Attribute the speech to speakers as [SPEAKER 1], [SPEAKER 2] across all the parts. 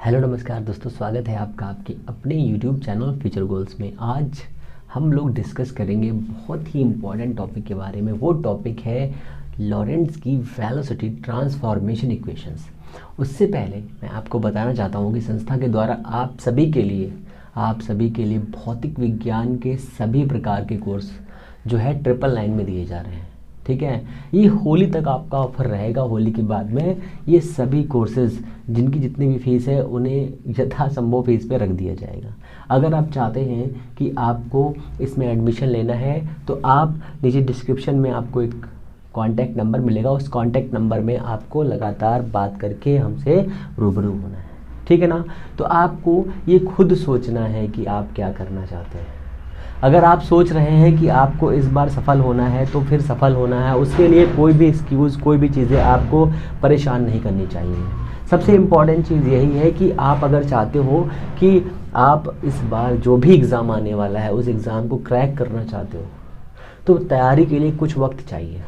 [SPEAKER 1] Hello नमस्कार दोस्तों, स्वागत है आपका आपके अपने यूट्यूब चैनल फ्यूचर गोल्स में। आज हम लोग डिस्कस करेंगे बहुत ही इम्पॉर्टेंट टॉपिक के बारे में। वो टॉपिक है लॉरेंट्ज़ की वेलोसिटी ट्रांसफॉर्मेशन इक्वेशंस। उससे पहले मैं आपको बताना चाहता हूँ कि संस्था के द्वारा आप सभी के लिए भौतिक विज्ञान के सभी प्रकार के कोर्स जो है 999 में दिए जा रहे हैं। ठीक है, ये होली तक आपका ऑफर रहेगा। होली के बाद में ये सभी कोर्सेज जिनकी जितनी भी फीस है उन्हें यथासंभव फीस पे रख दिया जाएगा। अगर आप चाहते हैं कि आपको इसमें एडमिशन लेना है तो आप नीचे डिस्क्रिप्शन में आपको एक कॉन्टैक्ट नंबर मिलेगा। उस कॉन्टैक्ट नंबर में आपको लगातार बात करके हमसे रूबरू होना है। ठीक है ना। तो आपको ये खुद सोचना है कि आप क्या करना चाहते हैं। अगर आप सोच रहे हैं कि आपको इस बार सफल होना है तो फिर सफल होना है। उसके लिए कोई भी एक्सक्यूज़, कोई भी चीज़ें आपको परेशान नहीं करनी चाहिए। सबसे इम्पॉर्टेंट चीज़ यही है कि आप अगर चाहते हो कि आप इस बार जो भी एग्ज़ाम आने वाला है उस एग्ज़ाम को क्रैक करना चाहते हो तो तैयारी के लिए कुछ वक्त चाहिए।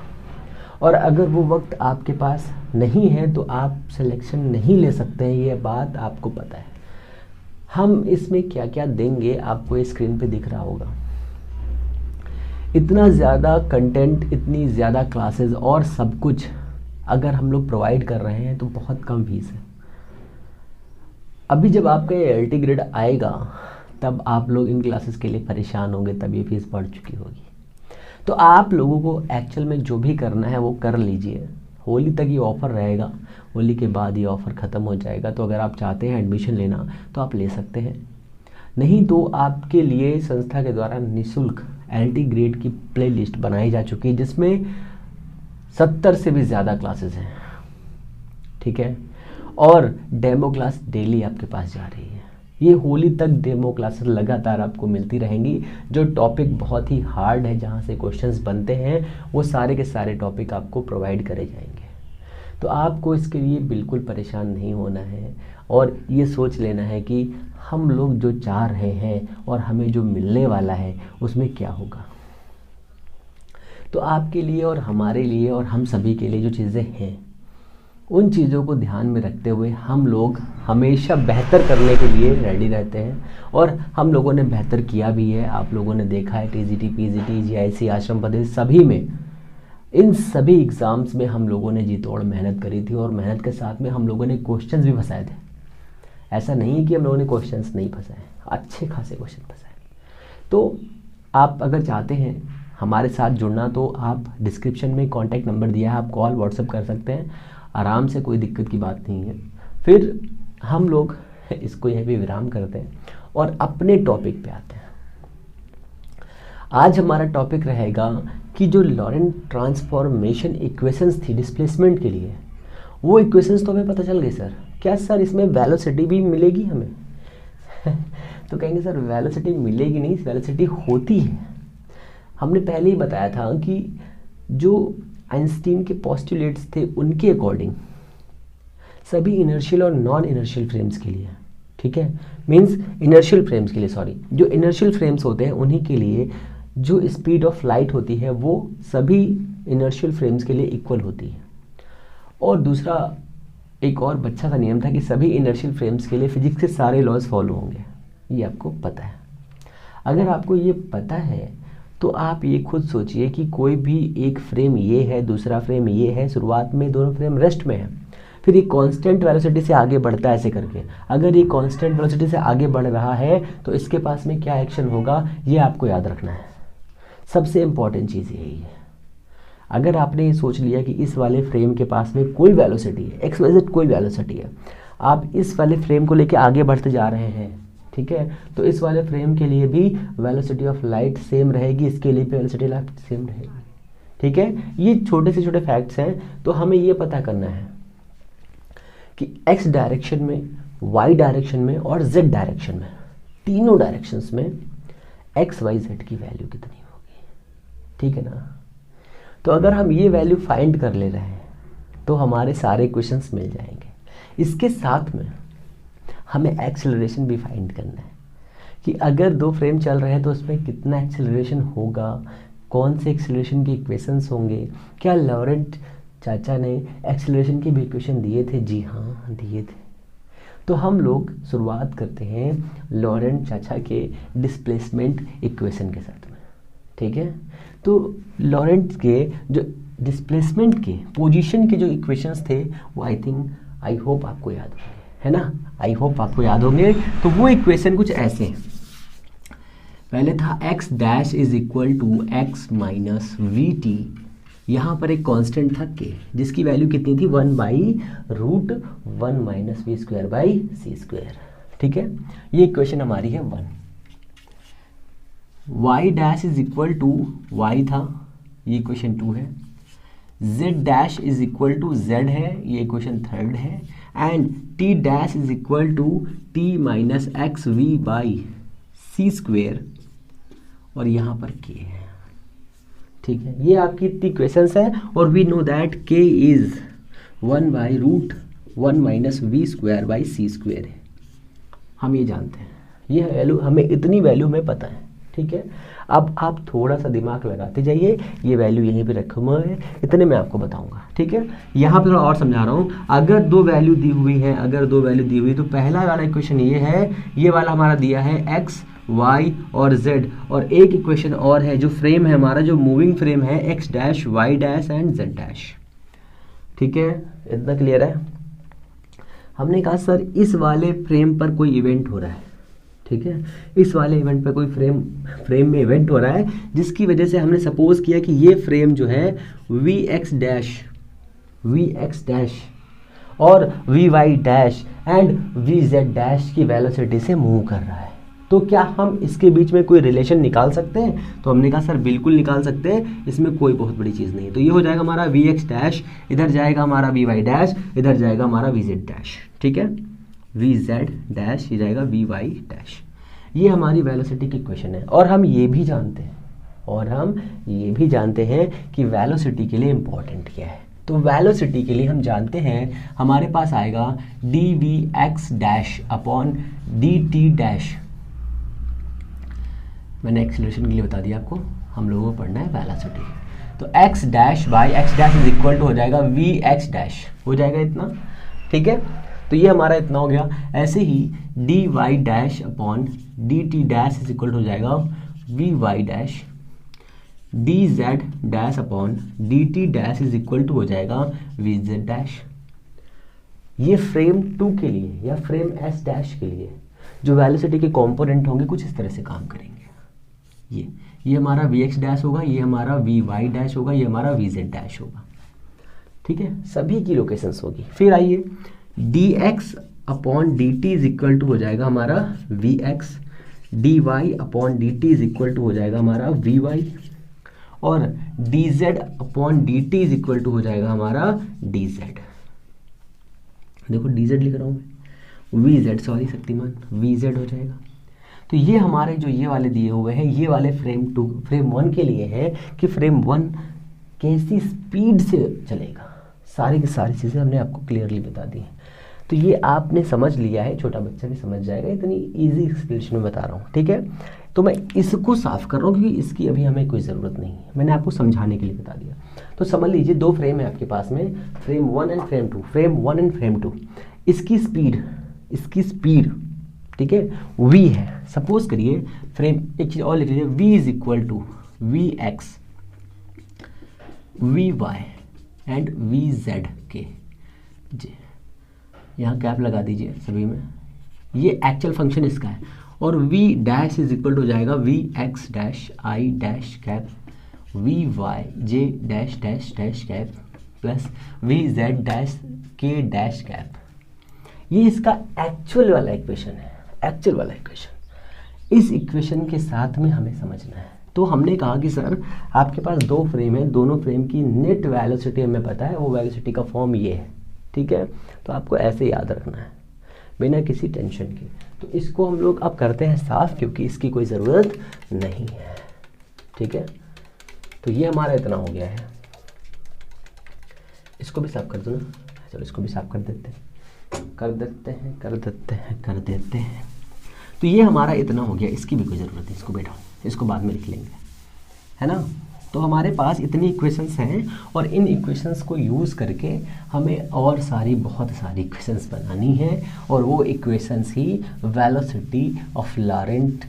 [SPEAKER 1] और अगर वो वक्त आपके पास नहीं है तो आप सिलेक्शन नहीं ले सकते हैं, ये बात आपको पता है। हम इसमें क्या क्या देंगे आपको स्क्रीन पे दिख रहा होगा। इतना ज़्यादा कंटेंट, इतनी ज़्यादा क्लासेस और सब कुछ अगर हम लोग प्रोवाइड कर रहे हैं तो बहुत कम फीस है। अभी जब आपका एलटी ग्रेड आएगा तब आप लोग इन क्लासेस के लिए परेशान होंगे, तब ये फीस बढ़ चुकी होगी। तो आप लोगों को एक्चुअल में जो भी करना है वो कर लीजिए। होली तक ये ऑफ़र रहेगा, होली के बाद ये ऑफ़र ख़त्म हो जाएगा। तो अगर आप चाहते हैं एडमिशन लेना तो आप ले सकते हैं, नहीं तो आपके लिए संस्था के द्वारा निःशुल्क एलटी ग्रेड की प्लेलिस्ट बनाई जा चुकी है जिसमें 70 से भी ज़्यादा क्लासेस हैं। ठीक है, और डेमो क्लास डेली आपके पास जा रही है। ये होली तक डेमो क्लासेस लगातार आपको मिलती रहेंगी। जो टॉपिक बहुत ही हार्ड है, जहाँ से क्वेश्चंस बनते हैं, वो सारे के सारे टॉपिक आपको प्रोवाइड करे जाएंगे। तो आपको इसके लिए बिल्कुल परेशान नहीं होना है और ये सोच लेना है कि हम लोग जो चाह रहे हैं और हमें जो मिलने वाला है उसमें क्या होगा। तो आपके लिए और हमारे लिए और हम सभी के लिए जो चीज़ें हैं उन चीज़ों को ध्यान में रखते हुए हम लोग हमेशा बेहतर करने के लिए रेडी रहते हैं। और हम लोगों ने बेहतर किया भी है। आप लोगों ने देखा है टीजीटी, पीजीटी, जीआईसी, आश्रम पद्धति, सभी में, इन सभी एग्ज़ाम्स में हम लोगों ने जी तोड़ मेहनत करी थी और मेहनत के साथ में हम लोगों ने क्वेश्चंस भी फंसाए थे। ऐसा नहीं कि हम लोगों ने क्वेश्चंस नहीं फंसाए, अच्छे खासे क्वेश्चन फंसाए। तो आप अगर चाहते हैं हमारे साथ जुड़ना तो आप डिस्क्रिप्शन में कॉन्टैक्ट नंबर दिया है, आप कॉल व्हाट्सएप कर सकते हैं आराम से, कोई दिक्कत की बात नहीं है। फिर हम लोग इसको यहीं पे विराम करते हैं और अपने टॉपिक पे आते हैं। आज हमारा टॉपिक रहेगा कि जो लॉरेंट ट्रांसफॉर्मेशन इक्वेशंस थी डिस्प्लेसमेंट के लिए, वो इक्वेशंस तो हमें पता चल गई सर। क्या सर इसमें वेलोसिटी भी मिलेगी हमें? तो कहेंगे सर वेलोसिटी मिलेगी नहीं, वेलोसिटी होती है। हमने पहले ही बताया था कि जो आइंस्टीन के पोस्टुलेट्स थे उनके अकॉर्डिंग सभी इनर्शियल और नॉन इनर्शियल फ्रेम्स के लिए, ठीक है, मींस इनर्शियल फ्रेम्स के लिए, सॉरी, जो इनर्शियल फ्रेम्स होते हैं उन्हीं के लिए जो स्पीड ऑफ लाइट होती है वो सभी इनर्शियल फ्रेम्स के लिए इक्वल होती है। और दूसरा एक और अच्छा सा नियम था कि सभी इनर्शियल फ्रेम्स के लिए फिजिक्स के सारे लॉज फॉलो होंगे। ये आपको पता है। अगर आपको ये पता है तो आप ये खुद सोचिए कि कोई भी एक फ्रेम ये है, दूसरा फ्रेम ये है, शुरुआत में दोनों फ्रेम रेस्ट में है, फिर ये कांस्टेंट वेलोसिटी से आगे बढ़ता है ऐसे करके। अगर ये कांस्टेंट वेलोसिटी से आगे बढ़ रहा है तो इसके पास में क्या एक्शन होगा ये आपको याद रखना है। सबसे इम्पॉर्टेंट चीज़ यही है। अगर आपने ये सोच लिया कि इस वाले फ्रेम के पास में कोई वेलोसिटी है, एक्स वाई जेड कोई वेलोसिटी है, आप इस वाले फ्रेम को लेके आगे बढ़ते जा रहे हैं, ठीक है, तो इस वाले फ्रेम के लिए भी वेलोसिटी ऑफ लाइट सेम रहेगी, इसके लिए भी वेलोसिटी ऑफ लाइट सेम रहेगी। ठीक है, ये छोटे से छोटे फैक्ट्स हैं। तो हमें ये पता करना है कि एक्स डायरेक्शन में, वाई डायरेक्शन में और जेड डायरेक्शन में, तीनों डायरेक्शंस में एक्स वाई जेड की वैल्यू कितनी होगी। ठीक है ना। तो अगर हम ये वैल्यू फाइंड कर ले रहे हैं तो हमारे सारे क्वेश्चंस मिल जाएंगे। इसके साथ में हमें एक्सेलरेशन भी फाइंड करना है कि अगर दो फ्रेम चल रहे हैं तो उसमें कितना एक्सेलरेशन होगा, कौन से एक्सेलरेशन के इक्वेशंस होंगे। क्या लॉरेंट चाचा ने एक्सेलरेशन के भी इक्वेशन दिए थे? जी हाँ, दिए थे। तो हम लोग शुरुआत करते हैं लॉरेंट चाचा के डिस्प्लेसमेंट इक्वेशन के साथ में, ठीक है। तो लॉरेंट के जो डिस्प्लेसमेंट के पोजीशन के जो इक्वेशंस थे वो आई होप आपको याद होंगे, है ना, आई होप आपको याद होंगे। तो वो इक्वेशन कुछ ऐसे हैं। पहले था x dash is equal to x minus v t, यहाँ पर एक कांस्टेंट था k जिसकी वैल्यू कितनी थी 1/√1 minus we square by C square, ठीक है। ये इक्वेशन हमारी है 1। y dash is equal to y था, ये इक्वेशन 2 है। z dash is equal to z है, ये इक्वेशन 3 है। And t dash is equal to t minus x we by C square, और यहाँ पर k है, ठीक है। ये आपकी इतनी इक्वेशंस है, और we know that k is 1/√1 minus we square by C square है, हम ये जानते हैं। ये वैल्यू हमें, इतनी वैल्यू में पता है, ठीक है। अब आप थोड़ा सा दिमाग लगाते जाइए, ये वैल्यू यहीं पे रखे हुए हैं, इतने मैं आपको बताऊंगा, ठीक है। यहाँ पे थोड़ा और समझा रहा हूँ। अगर दो वैल्यू दी हुई है, तो पहला वाला इक्वेशन ये है, ये वाला हमारा दिया है x y और z, और एक इक्वेशन और है जो फ्रेम है हमारा, जो मूविंग फ्रेम है, x dash y dash and z dash, ठीक है। इतना क्लियर है। हमने कहा सर इस वाले फ्रेम पर कोई इवेंट हो रहा है, ठीक है, इस वाले इवेंट पर कोई फ्रेम में इवेंट हो रहा है, जिसकी वजह से हमने सपोज किया कि ये फ्रेम जो है वी एक्स डैश और v Y dash and v Z dash की वेलोसिटी से मूव कर रहा है। तो क्या हम इसके बीच में कोई रिलेशन निकाल सकते हैं? तो हमने कहा सर बिल्कुल निकाल सकते हैं, इसमें कोई बहुत बड़ी चीज़ नहीं है। तो ये हो जाएगा हमारा वी एक्स डैश, इधर जाएगा हमारा वी वाई डैश, इधर जाएगा हमारा वी जेड डैश, ठीक है, वी जेड डैश, ये जाएगा वी वाई डैश। ये हमारी वेलोसिटी की इक्वेशन है। और हम ये भी जानते हैं कि वेलोसिटी के लिए इम्पोर्टेंट क्या है। तो वेलोसिटी के लिए हम जानते हैं हमारे पास आएगा D we x dash upon D T dash. मैंने एक्सीलरेशन के लिए बता दिया आपको, हम लोगों को पढ़ना है वेलोसिटी। तो x dash by x dash is equal to हो जाएगा वी एक्स डैश, हो जाएगा इतना, ठीक है। तो ये हमारा इतना हो गया। ऐसे ही D Y dash upon D T dash is equal to हो जाएगा V Y dash, D Z dash upon D T dash is equal to हो जाएगा वी जेड डैश। ये फ्रेम 2 के लिए या फ्रेम एस डैश के लिए जो वेलोसिटी के कंपोनेंट होंगे कुछ इस तरह से काम करेंगे। ये हमारा वी एक्स डैश होगा, ये हमारा वी वाई डैश होगा, ये हमारा वी जेड डैश होगा, ठीक है। सभी की लोकेशंस होगी। फिर आइए d x upon D T is equal to हो जाएगा हमारा v x, d Y upon D T is equal to हो जाएगा हमारा वी वाई, और d Z upon D T is equal to हो जाएगा हमारा डी जेड। देखो डी जेड लिख रहा हूँ मैं, v z, sorry Shaktimaan, v z हो जाएगा। तो ये हमारे जो ये वाले दिए हुए हैं, ये वाले फ्रेम 1 के लिए है कि फ्रेम 1 कैसी स्पीड से चलेगा। सारी की सारी चीज़ें हमने आपको क्लियरली बता दी हैं। तो ये आपने समझ लिया है, छोटा बच्चा भी समझ जाएगा, इतनी इजी एक्सप्लेनेशन में बता रहा हूँ, ठीक है। तो मैं इसको साफ कर रहा हूँ क्योंकि इसकी अभी हमें कोई ज़रूरत नहीं है, मैंने आपको समझाने के लिए बता दिया। तो समझ लीजिए 2 फ्रेम है आपके पास में, frame 1 and frame 2, frame 1 and frame 2, इसकी स्पीड ठीक है v है। सपोज करिए फ्रेम, एक चीज़ और लिख लीजिए, v is equal to we x, we y and v z के जी, यहाँ कैप लगा दीजिए सभी में, ये एक्चुअल फंक्शन इसका है। और v dash is equal to हो जाएगा we x dash i dash cap v y j dash dash dash cap plus v Z dash k dash cap. ये इसका एक्चुअल वाला इक्वेशन है, एक्चुअल वाला इक्वेशन। इस इक्वेशन के साथ में हमें समझना है। तो हमने कहा कि सर आपके पास 2 फ्रेम है, दोनों फ्रेम की नेट वेलोसिटी हमें पता है, वो वेलोसिटी का फॉर्म ये है, ठीक है। तो आपको ऐसे याद रखना है बिना किसी टेंशन के। तो इसको हम लोग अब करते हैं साफ, क्योंकि इसकी कोई ज़रूरत नहीं है, ठीक है। तो ये हमारा इतना हो गया है, इसको भी साफ कर दो ना, चलो इसको भी साफ कर देते हैं। तो ये हमारा इतना हो गया, इसकी भी कोई ज़रूरत नहीं, इसको बैठाओ, इसको बाद में लिख लेंगे, है ना। तो हमारे पास इतनी इक्वेशंस हैं और इन इक्वेशंस को यूज़ करके हमें और बहुत सारी इक्वेशंस बनानी है और वो इक्वेशंस ही velocity of Lorentz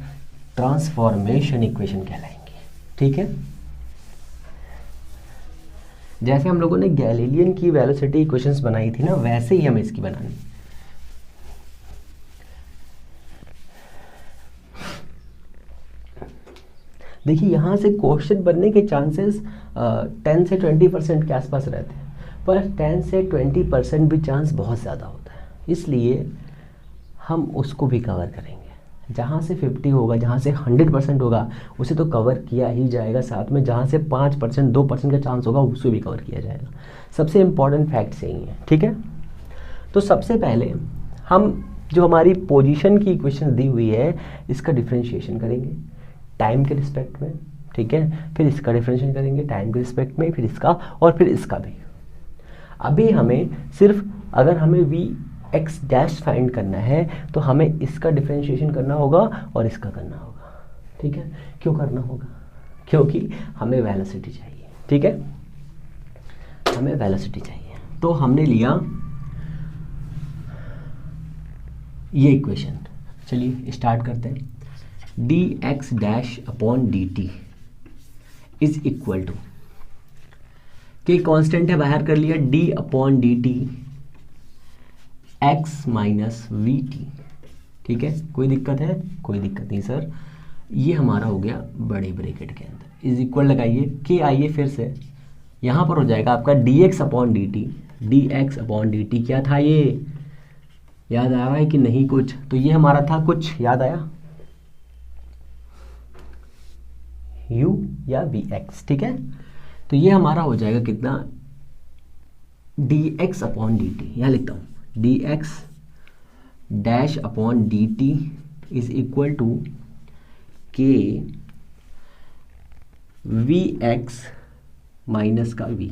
[SPEAKER 1] transformation equation कहलाएंगी। ठीक है, जैसे हम लोगों ने गैलीलियन की वेलोसिटी इक्वेशंस बनाई थी ना, वैसे ही हमें इसकी बनानी। देखिए यहाँ से क्वेश्चन बनने के चांसेस 10 से 20% के आसपास रहते हैं, पर 10 से 20% भी चांस बहुत ज़्यादा होता है, इसलिए हम उसको भी कवर करेंगे। जहाँ से 50 होगा, जहाँ से 100% होगा, उसे तो कवर किया ही जाएगा, साथ में जहाँ से 5% 2% का चांस होगा उसे भी कवर किया जाएगा। सबसे इम्पॉर्टेंट फैक्ट्स यही हैं। ठीक है, तो सबसे पहले हम जो हमारी पोजीशन की इक्वेशन दी हुई है इसका डिफरेंशिएशन करेंगे टाइम के रिस्पेक्ट में। ठीक है, फिर इसका डिफरेंशिएशन करेंगे टाइम के रिस्पेक्ट में, फिर इसका और फिर इसका भी। अभी हमें सिर्फ अगर हमें वी एक्स डैश फाइंड करना है तो हमें इसका डिफरेंशिएशन करना होगा और इसका करना होगा। ठीक है, क्यों करना होगा? क्योंकि हमें वेलोसिटी चाहिए। ठीक है, हमें वेलोसिटी चाहिए। तो हमने लिया ये इक्वेशन। चलिए स्टार्ट करते हैं। D x dash upon D T is equal to, k constant है बाहर कर लिया, d upon D T x minus v t. ठीक है, कोई दिक्कत है? कोई दिक्कत नहीं सर। ये हमारा हो गया बड़े ब्रैकेट के अंदर, इज इक्वल लगाइए के, आइए फिर से यहाँ पर हो जाएगा आपका D x upon D T. D x upon D T क्या था? ये याद आ रहा है कि नहीं कुछ? तो ये हमारा था कुछ, याद आया? u या वी एक्स। ठीक है, तो ये हमारा हो जाएगा कितना? D x upon D T, यहाँ लिखता हूँ D x dash upon D T is equal to K V X minus का v।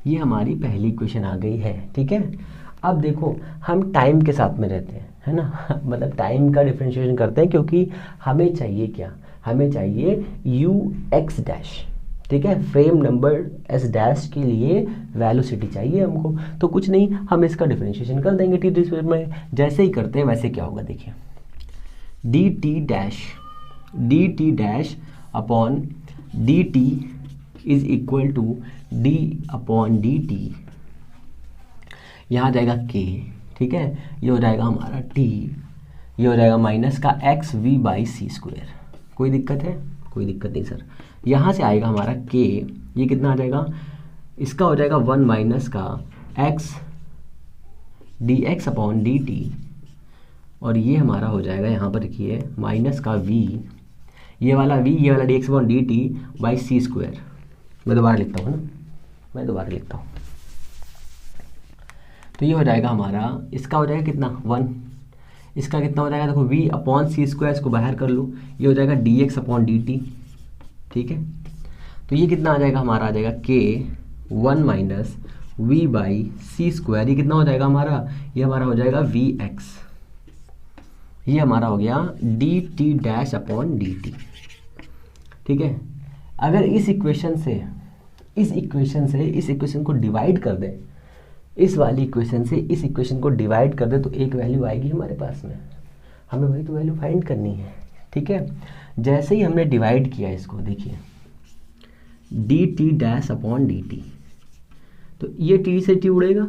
[SPEAKER 1] ये हमारी पहली इक्वेशन आ गई है। ठीक है, अब देखो हम टाइम के साथ में रहते हैं, है ना मतलब टाइम का डिफरेंशिएशन करते हैं, क्योंकि हमें चाहिए क्या? हमें चाहिए यू एक्स डैश। ठीक है, फ्रेम नंबर एस डैश के लिए वेलोसिटी चाहिए हमको, तो कुछ नहीं, हम इसका डिफरेंशिएशन कर देंगे टी डिस्प्लेसमेंट में। जैसे ही करते हैं वैसे क्या होगा, देखिए D T dash upon D T is equal to D upon D T, यहाँ आ जाएगा के। ठीक है, ये हो जाएगा हमारा टी, ये हो जाएगा माइनस का X we by C square. कोई दिक्कत है? कोई दिक्कत नहीं सर। यहाँ से आएगा हमारा के, ये कितना आ जाएगा? इसका हो जाएगा 1 माइनस का x D x upon D T, और ये हमारा हो जाएगा यहाँ पर देखिए माइनस का वी, ये वाला वी, ये वाला D x upon D T by C square. मैं दोबारा लिखता हूँ ना, मैं दोबारा लिखता हूँ। तो ये हो जाएगा हमारा, इसका हो जाएगा कितना? 1, इसका कितना हो जाएगा? देखो v अपॉन सी स्क्वायर, इसको बाहर कर लो, ये हो जाएगा D x upon D T. ठीक है, तो ये कितना आ जाएगा हमारा? आ जाएगा K 1 minus V by C square. ये कितना हो जाएगा हमारा? ये हमारा हो जाएगा वी एक्स। ये हमारा हो गया D T dash upon D T. ठीक है, अगर इस इक्वेशन को डिवाइड कर दें, इस वाली इक्वेशन से इस इक्वेशन को डिवाइड कर दे तो एक वैल्यू आएगी हमारे पास में, हमें वही तो वैल्यू फाइंड करनी है। ठीक है, जैसे ही हमने डिवाइड किया इसको, देखिए D T dash upon D T, तो ये टी से टी उड़ेगा,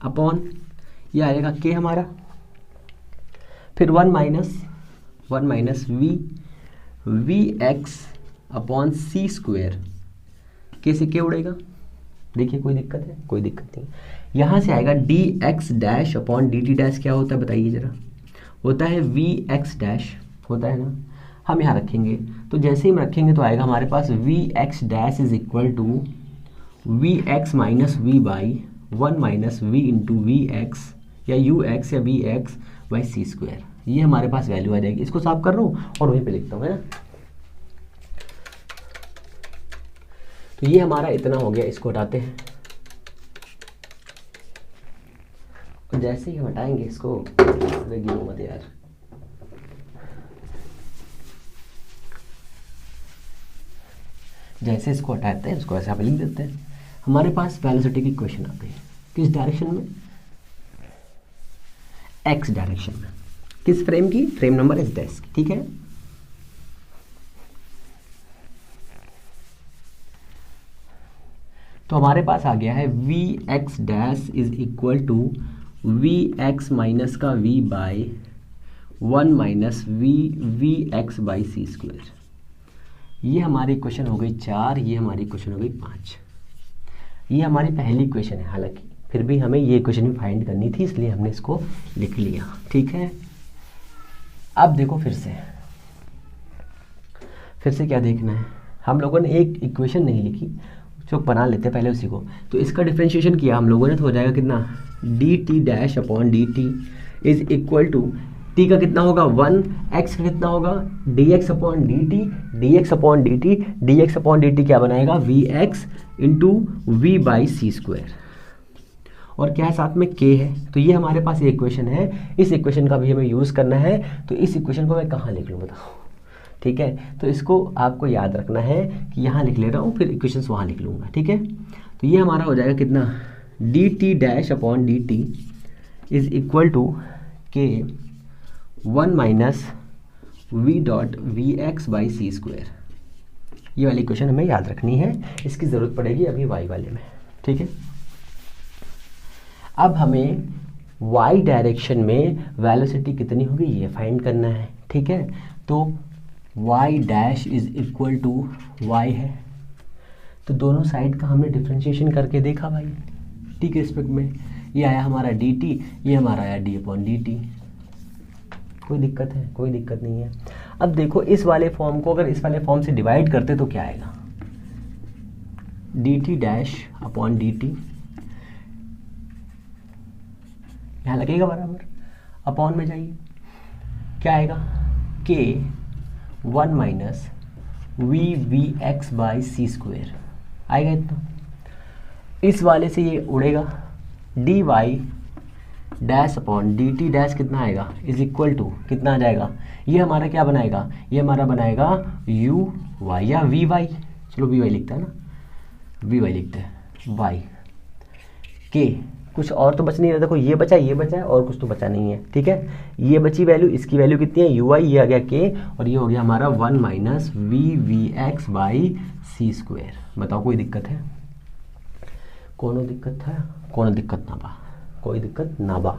[SPEAKER 1] अपॉन ये आएगा के हमारा, फिर 1 minus V X upon C square, के से के उड़ेगा। देखिए कोई दिक्कत है? कोई दिक्कत नहीं। यहाँ से आएगा D x dash upon D T dash, क्या होता है बताइए ज़रा? होता है वी एक्स डैश, होता है ना। हम यहाँ रखेंगे, तो जैसे ही हम रखेंगे तो आएगा हमारे पास V x dash is equal to we X minus V by 1 minus V into V X या यू एक्स या V X by C square. ये हमारे पास वैल्यू आ जाएगी। इसको साफ कर रहा हूँ और वहीं पे लिखता हूँ, है ना। तो ये हमारा इतना हो गया, इसको हटाते हैं और जैसे ही हम हटाएंगे इसको, गिरो मत यार, जैसे इसको हटाते हैं इसको ऐसे यहाँ पे लिख देते हैं। हमारे पास वेलोसिटी की इक्वेशन आ गई किस डायरेक्शन में, एक्स डायरेक्शन में। किस फ्रेम की, फ्रेम नंबर एस डैश की, ठीक है। तो हमारे पास आ गया है we x dash is equal to we X minus का V by 1 minus V X by C square. ये हमारी इक्वेशन हो गई 4, ये हमारी इक्वेशन हो गई 5। ये हमारी पहली इक्वेशन है, हालांकि फिर भी हमें ये इक्वेशन भी फाइंड करनी थी इसलिए हमने इसको लिख लिया, ठीक है। अब देखो फिर से क्या देखना है, हम लोगों ने एक इक्वेशन नहीं लिखी, जो बना लेते हैं पहले उसी को। तो इसका डिफरेंशिएशन किया हम लोगों ने, तो हो जाएगा कितना, D T dash upon D T is equal to, T का कितना होगा 1, एक्स का कितना होगा D x upon D T, D x upon D T, D x upon D T क्या बनाएगा V X into V by C square, और क्या है साथ में के है। तो ये हमारे पास ये इक्वेशन है, इस इक्वेशन का भी हमें यूज़ करना है। तो इस इक्वेशन को मैं कहाँ लिख लूँ बताओ, ठीक है। तो इसको आपको याद रखना है कि यहाँ लिख ले रहा हूँ, फिर इक्वेशंस वहाँ लिख लूँगा, ठीक है। तो ये हमारा हो जाएगा कितना, D T dash upon D T is equal to K 1 minus V dot V X by C square. ये वाली इक्वेशन हमें याद रखनी है, इसकी ज़रूरत पड़ेगी अभी वाई वाले में, ठीक है। अब हमें वाई डायरेक्शन में वेलोसिटी कितनी होगी ये फाइंड करना है, ठीक है। तो y dash is equal to Y है, तो दोनों साइड का हमने डिफ्रेंशिएशन करके देखा भाई, t के रिस्पेक्ट में। ये आया हमारा dt, ये हमारा आया d अपॉन dt। कोई दिक्कत है, कोई दिक्कत नहीं है। अब देखो इस वाले फॉर्म को अगर इस वाले फॉर्म से डिवाइड करते तो क्या आएगा, dt डैश अपॉन dt, यहाँ लगेगा बराबर, अपॉन में जाइए, क्या आएगा k 1 minus V X by C square आएगा इतना। इस वाले से ये उड़ेगा, D Y dash upon D T dash कितना आएगा इज इक्वल टू कितना आ जाएगा, ये हमारा क्या बनाएगा, ये हमारा बनाएगा यू वाई या वी वाई, चलो वी वाई लिखता है ना, वी वाई लिखते हैं, वाई के, कुछ और तो बच नहीं रहा। देखो ये बचा है और कुछ तो बचा नहीं है, ठीक है। ये बची वैल्यू, इसकी वैल्यू कितनी है यू आई, ये आ गया के, और ये हो गया हमारा 1 minus V X by C square. बताओ कोई दिक्कत है, कोनो दिक्कत है, कोनो दिक्कत ना बा, कोई दिक्कत ना बा,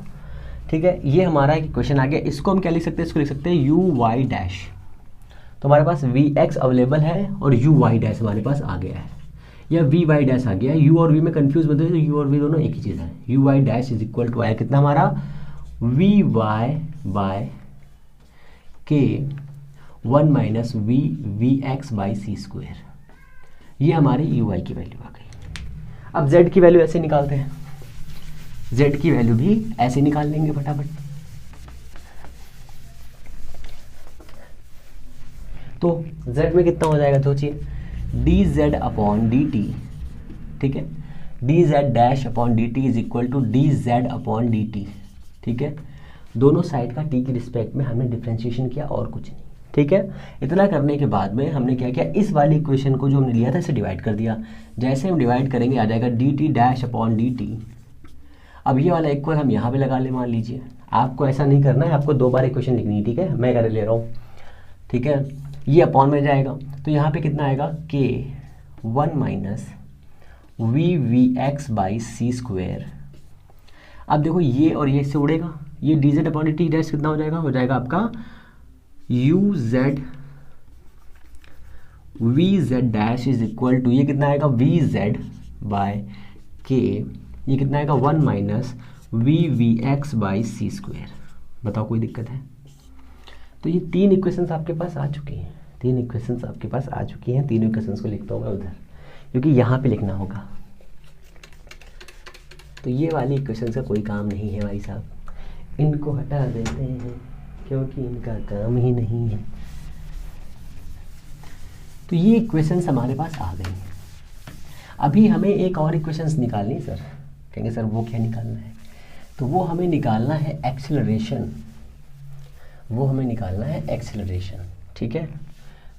[SPEAKER 1] ठीक है। ये हमारा एक क्वेश्चन आ गया, इसको हम क्या लिख सकते हैं, इसको लिख सकते हैं यू वाई डैश। तो हमारे पास वी एक्स अवेलेबल है और यू वाई डैश हमारे पास आ गया है, या वी वाई डैश आ गया है। यू और वी में कंफ्यूज मत हो, तो यू और वी दोनों एक ही चीज़ है। U Y dash is equal to आया कितना हमारा we Y by K 1 minus V X by C square. ये हमारी यू वाई की वैल्यू आ गई। अब जेड की वैल्यू ऐसे निकालते हैं, जेड की वैल्यू भी ऐसे निकाल लेंगे फटाफट। तो जेड में कितना हो जाएगा, सोचिए D Z upon D T, ठीक है। D Z dash upon D T is equal to D Z upon D T, ठीक है। दोनों साइड का टी के रिस्पेक्ट में हमने डिफ्रेंशिएशन किया और कुछ नहीं, ठीक है। इतना करने के बाद में हमने क्या किया, इस वाली इक्वेशन को जो हमने लिया था इसे डिवाइड कर दिया। जैसे हम डिवाइड करेंगे आ जाएगा D T dash upon D T. अब ये वाला इक्वल हम यहाँ पे लगा ले, मान लीजिए। आपको ऐसा नहीं करना है, आपको 2 बार इक्वेशन लिखनी है, ठीक है। मैं कर ले रहा हूँ, ठीक है। ये अपॉन में जाएगा तो यहाँ पे कितना आएगा K 1 minus V X by C square. अब देखो ये और ये इससे उड़ेगा, ये D Z upon D T dash कितना हो जाएगा आपका U Z V Z dash is equal to, ये कितना आएगा वी जेड बाय के, ये कितना आएगा 1 minus V X by C square. बताओ कोई दिक्कत है। तो ये 3 इक्वेशंस आपके पास आ चुकी हैं, 3 इक्वेशंस आपके पास आ चुकी हैं। 3 इक्वेशंस को लिखता हूँ मैं उधर, क्योंकि यहाँ पे लिखना होगा। तो ये वाली इक्वेशंस का कोई काम नहीं है भाई साहब, इनको हटा देते हैं क्योंकि इनका काम ही नहीं है। तो ये इक्वेशंस हमारे पास आ गई हैं। अभी हमें एक और इक्वेशंस निकालनी सर, कहेंगे सर वो क्या निकालना है, तो वो हमें निकालना है एक्सेलरेशन, वो हमें निकालना है एक्सेलरेशन, ठीक है।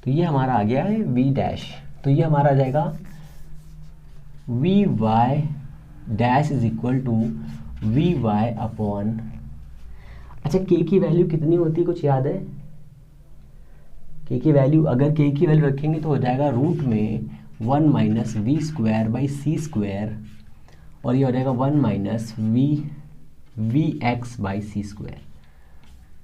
[SPEAKER 1] तो ये हमारा आ गया है वी डैश, तो ये हमारा आ जाएगा V Y dash is equal to V Y upon, अच्छा के की वैल्यू कितनी होती है कुछ याद है? के की वैल्यू, अगर के की वैल्यू रखेंगे तो हो जाएगा रूट में 1 minus we square by C square, और ये हो जाएगा 1 minus V X by C square,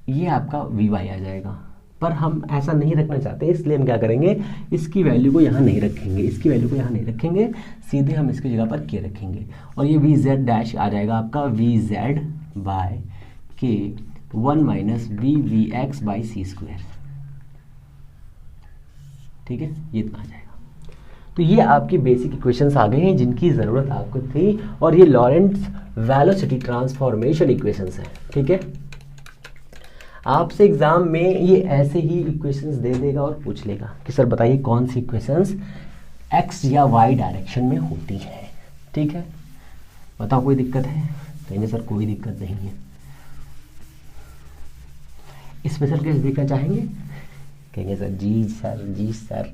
[SPEAKER 1] ये आपका वी वाई आ जाएगा। पर हम ऐसा नहीं रखना चाहते, इसलिए हम क्या करेंगे, इसकी वैल्यू को यहाँ नहीं रखेंगे, इसकी वैल्यू को यहाँ नहीं रखेंगे, सीधे हम इसकी जगह पर के रखेंगे, और ये वी जेड डैश आ जाएगा आपका V Z by K 1 minus V X by C square. ठीक है, ये इतना आ जाएगा। तो ये आपकी बेसिक इक्वेशंस आ गए हैं जिनकी ज़रूरत आपको थी, और ये लॉरेंट्स वेलोसिटी ट्रांसफॉर्मेशन इक्वेशंस हैं। ठीक है, आपसे एग्जाम में ये ऐसे ही इक्वेशंस दे देगा और पूछ लेगा कि सर बताइए कौन सी इक्वेशंस एक्स या वाई डायरेक्शन में होती है। ठीक है, बताओ कोई दिक्कत है? कहेंगे सर कोई दिक्कत नहीं है। स्पेशल केस देखना चाहेंगे? कहेंगे सर जी सर जी सर।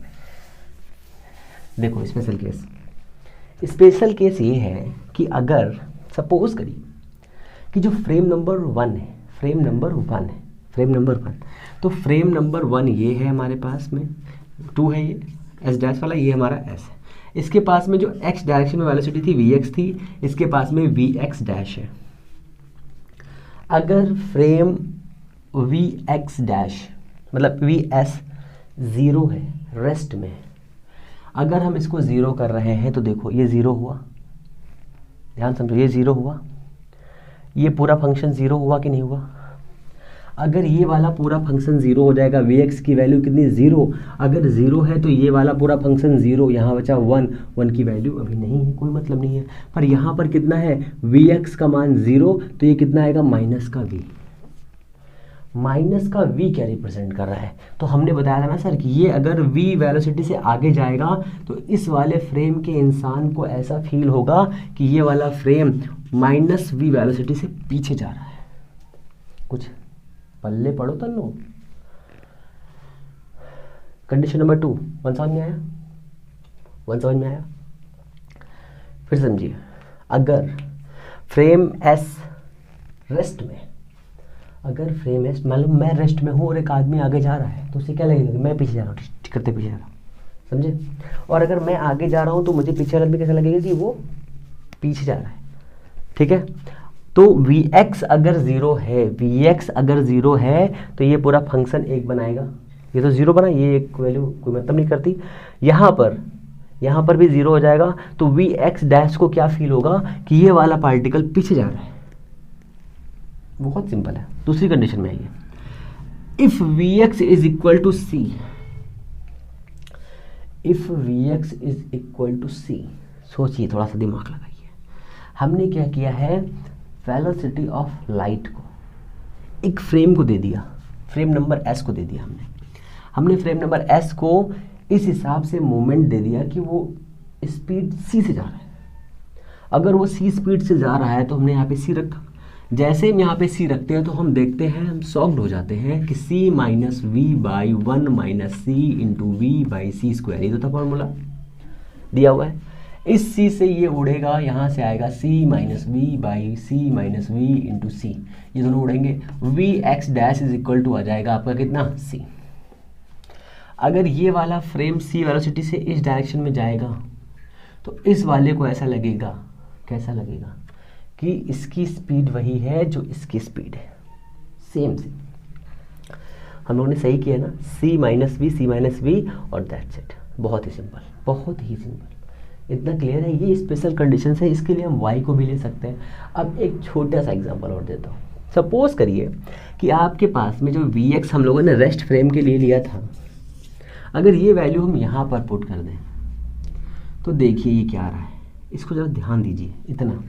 [SPEAKER 1] देखो स्पेशल केस ये है कि अगर सपोज करिए कि जो फ्रेम नंबर 1 है, फ्रेम नंबर 1, तो फ्रेम नंबर 1 ये है हमारे पास में, 2 है ये एस डैश वाला, ये हमारा एस है। इसके पास में जो एक्स डायरेक्शन में वेलोसिटी थी वी एक्स थी, इसके पास में वी एक्स डैश है। अगर फ्रेम वी एक्स डैश मतलब वी एस 0 है, रेस्ट में, अगर हम इसको 0 कर रहे हैं तो देखो ये 0 हुआ, ध्यान समझो, ये 0 हुआ, ये पूरा फंक्शन 0 हुआ कि नहीं हुआ? अगर ये वाला पूरा फंक्शन 0 हो जाएगा, वी एक्स की वैल्यू कितनी 0, अगर 0 है तो ये वाला पूरा फंक्शन 0, यहाँ बचा 1 की वैल्यू अभी नहीं है, कोई मतलब नहीं है। पर यहाँ पर कितना है, वी एक्स का मान 0, तो ये कितना आएगा, माइनस का वी क्या रिप्रेजेंट कर रहा है? तो हमने बताया था ना सर कि ये अगर वी वेलोसिटी से आगे जाएगा तो इस वाले फ्रेम के इंसान को ऐसा फील होगा कि ये वाला फ्रेम माइनस वी वेलोसिटी से पीछे जा रहा है। कुछ पल्ले पढ़ो तन्नो। कंडीशन नंबर 2 वन समझ में आया? फिर समझिए, अगर फ्रेम एस रेस्ट में, अगर फ्रेम एस मतलब मैं रेस्ट में हूँ और एक आदमी आगे जा रहा है, तो उसे क्या लगेगा कि मैं पीछे जा रहा हूँ, करते पीछे जा रहा हूँ, समझे? और अगर मैं आगे जा रहा हूँ तो मुझे पीछे आदमी कैसा लगेगा कि वो पीछे जा रहा है। ठीक है, तो Vx अगर 0 है, तो ये पूरा फंक्शन 1 बनाएगा, ये तो 0 बना, ये एक वैल्यू कोई मतलब नहीं करती। यहाँ पर भी 0 हो जाएगा, तो Vx डैश को क्या फील होगा कि ये वाला पार्टिकल पीछे जा रहा है। बहुत सिंपल है। दूसरी कंडीशन में आइए, if Vx is equal to C, सोचिए, थोड़ा सा दिमाग लगाइए। हमने क्या किया है, वेलोसिटी ऑफ लाइट को एक फ्रेम को दे दिया, फ्रेम नंबर एस को दे दिया हमने फ्रेम नंबर एस को इस हिसाब से मूवमेंट दे दिया कि वो स्पीड सी से जा रहा है। अगर वो सी स्पीड से जा रहा है तो हमने यहाँ पे सी रखा। जैसे हम यहाँ पे सी रखते हैं तो हम देखते हैं, हम शॉक्ड हो जाते हैं कि C minus V by 1 minus C into V by C square, ये तो था फॉर्मूला दिया हुआ है। इस सी से ये उड़ेगा, यहाँ से आएगा C minus V by C minus V into C, ये दोनों उड़ेंगे। V x dash is equal to आ जाएगा आपका कितना, सी। अगर ये वाला फ्रेम सी वेलोसिटी से इस डायरेक्शन में जाएगा तो इस वाले को ऐसा लगेगा, कैसा लगेगा कि इसकी स्पीड वही है जो इसकी स्पीड है, सेम। हम लोगों ने सही किया ना, सी माइनस वी और दैट्स इट। बहुत ही सिंपल, इतना क्लियर है। ये स्पेशल कंडीशन है, इसके लिए हम y को भी ले सकते हैं। अब एक छोटा सा एग्जांपल और देता हूँ। सपोज करिए कि आपके पास में जो Vx हम लोगों ने रेस्ट फ्रेम के लिए लिया था, अगर ये वैल्यू हम यहाँ पर पुट कर दें तो देखिए ये क्या आ रहा है। इसको जरा ध्यान दीजिए, इतना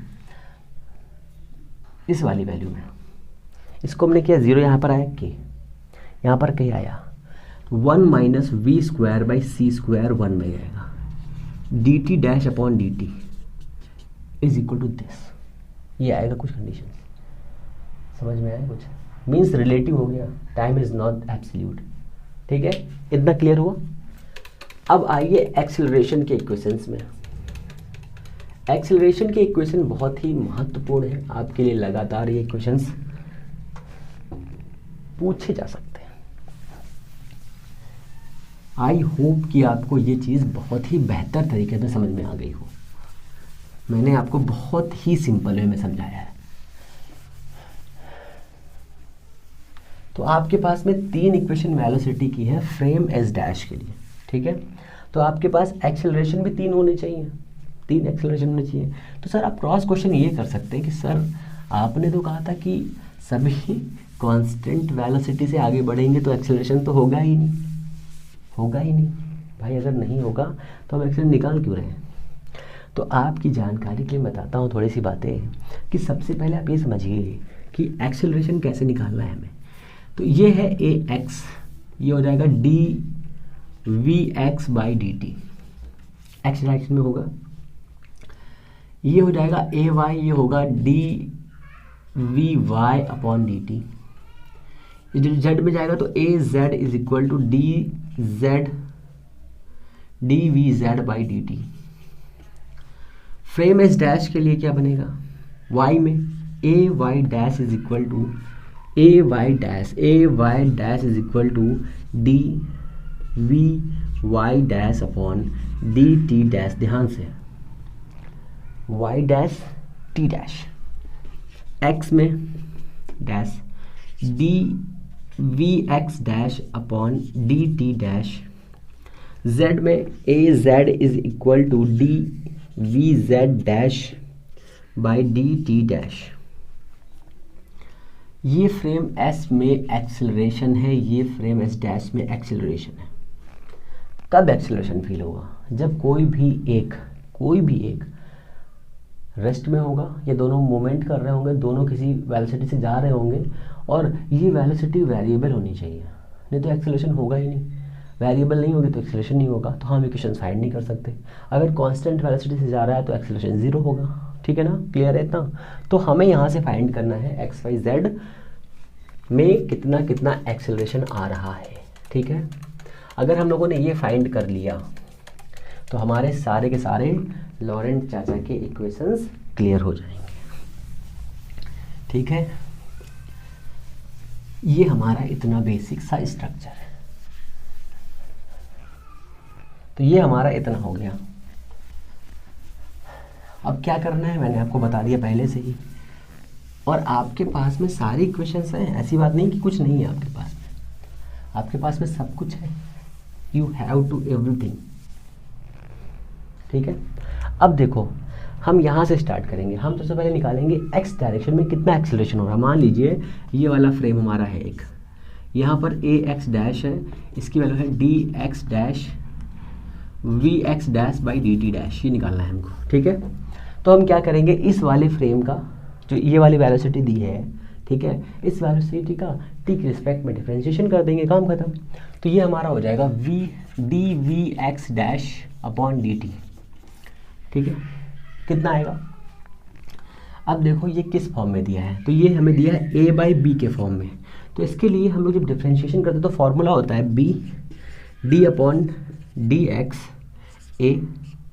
[SPEAKER 1] इस वाली वैल्यू में इसको हमने किया 0, यहाँ पर आया के, यहाँ पर के आया, 1 minus we square by C square 1 में आएगा, D T dash upon D T is equal to this, ये आएगा कुछ कंडीशन। समझ में आया कुछ? मीन्स रिलेटिव हो गया, टाइम इज नॉट एब्सोल्यूट। ठीक है, इतना क्लियर हुआ? अब आइए एक्सेलरेशन के इक्वेशंस में। एक्सेलरेशन के इक्वेशन बहुत ही महत्वपूर्ण है आपके लिए, लगातार ये इक्वेशंस पूछे जा सकते हैं। आई होप कि आपको ये चीज़ बहुत ही बेहतर तरीके से समझ में आ गई हो। मैंने आपको बहुत ही सिंपल वे में समझाया है। तो आपके पास में 3 इक्वेशन वेलोसिटी की है फ्रेम एस डैश के लिए, ठीक है। तो आपके पास एक्सेलरेशन भी 3 होने चाहिए, 3 एक्सेलरेशन होने चाहिए। तो सर आप क्रॉस क्वेश्चन ये कर सकते हैं कि सर आपने तो कहा था कि सभी कांस्टेंट वेलोसिटी से आगे बढ़ेंगे तो एक्सेलरेशन तो होगा ही नहीं, होगा ही नहीं भाई। अगर नहीं होगा तो हम एक्सेलरेशन निकाल क्यों रहे हैं? तो आपकी जानकारी के लिए बताता हूँ थोड़ी सी बातें कि सबसे पहले आप ये समझिए कि एक्सेलरेशन कैसे निकालना है हमें। तो ये है ए एक्स, ये हो जाएगा D we X by D T, X direction में होगा। ये हो जाएगा ए वाई, ये होगा D V Y upon D T. जो जेड में जाएगा तो A Z is equal to D Z D V Z by D T. Frame S dash के लिए क्या बनेगा? वाई में A Y dash is equal to A Y dash is equal to D V Y dash upon D T dash. ध्यान से Y dash T dash, X में dash D we x dash upon D T dash. Z में A Z is equal to D V Z dash by D T dash. ये frame S में acceleration है, ये frame S dash में acceleration है। कब acceleration feel होगा? जब कोई भी एक रेस्ट में होगा, ये दोनों मूवमेंट कर रहे होंगे, दोनों किसी वेलोसिटी से जा रहे होंगे और ये वेलोसिटी वेरिएबल होनी चाहिए, नहीं तो एक्सेलरेशन होगा ही नहीं। वेरिएबल नहीं होगी तो एक्सेलरेशन नहीं होगा, तो हम इक्वेशन फाइंड नहीं कर सकते। अगर कांस्टेंट वेलोसिटी से जा रहा है तो एक्सेलरेशन 0 होगा, ठीक है ना? क्लियर है इतना? तो हमें यहाँ से फाइंड करना है एक्स वाई जेड में कितना कितना एक्सेलरेशन आ रहा है, ठीक है। अगर हम लोगों ने ये फाइंड कर लिया तो हमारे सारे के सारे लॉरेंट चाचा के इक्वेशंस क्लियर हो जाएंगे, ठीक है। ये हमारा इतना बेसिक सा स्ट्रक्चर है। तो ये हमारा इतना हो गया। अब क्या करना है मैंने आपको बता दिया पहले से ही, और आपके पास में सारी इक्वेशंस हैं, ऐसी बात नहीं कि कुछ नहीं है आपके पास में, आपके पास में सब कुछ है। यू हैव टू एवरीथिंग, ठीक है। अब देखो हम यहाँ से स्टार्ट करेंगे। हम सबसे पहले निकालेंगे एक्स डायरेक्शन में कितना एक्सेलरेशन हो रहा है। मान लीजिए ये वाला फ्रेम हमारा है एक, यहाँ पर ए एक्स डैश है, इसकी वैल्यू है D x dash V x dash by D T dash, ये निकालना है हमको, ठीक है। तो हम क्या करेंगे, इस वाले फ्रेम का जो ये वाली वेलोसिटी दी है, ठीक है, इस वेलोसिटी का टी के रिस्पेक्ट में डिफरेंशिएशन कर देंगे, काम खत्म। तो ये हमारा हो जाएगा V D we x dash upon D T, ठीक है। कितना आएगा? अब देखो ये किस फॉर्म में दिया है, तो ये हमें दिया है ए बाई बी के फॉर्म में। तो इसके लिए हम लोग जब डिफरेंशिएशन करते हैं तो फॉर्मूला होता है B D upon D X A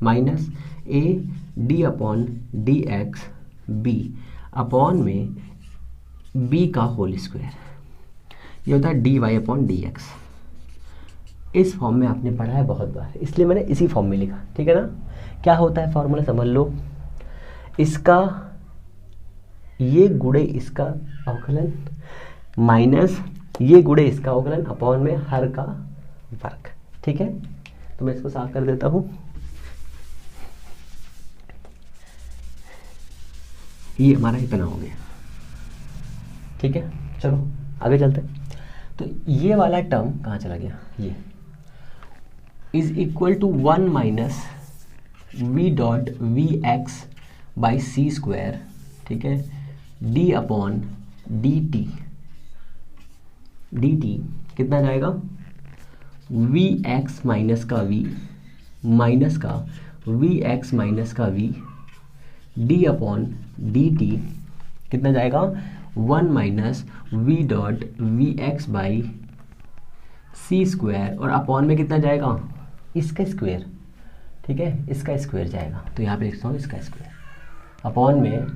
[SPEAKER 1] minus A D upon D X B upon में बी का होल स्क्वायर, ये होता है D Y upon D X. इस फॉर्म में आपने पढ़ा है बहुत बार, इसलिए मैंने इसी फॉर्म में लिखा, ठीक है ना। क्या होता है फॉर्मूला समझ लो, इसका ये गुणे इसका अवकलन माइनस ये गुणे इसका अवकलन अपॉन में हर का वर्ग, ठीक है। तो मैं इसको साफ कर देता हूँ। ये हमारा इतना हो गया, ठीक है। चलो आगे चलते हैं। तो ये वाला टर्म कहाँ चला गया, ये is equal to 1 minus V dot V X by C square, ठीक है, D upon D T. D T कितना जाएगा, वी एक्स माइनस का वी माइनस का वी एक्स माइनस का V D upon D T कितना जाएगा, 1 minus V dot V X by C square, और अपॉन में कितना जाएगा इसका स्क्वायर, ठीक है, इसका स्क्वायर जाएगा, तो यहाँ पे लिखता हूँ इसका स्क्वायर अपॉन में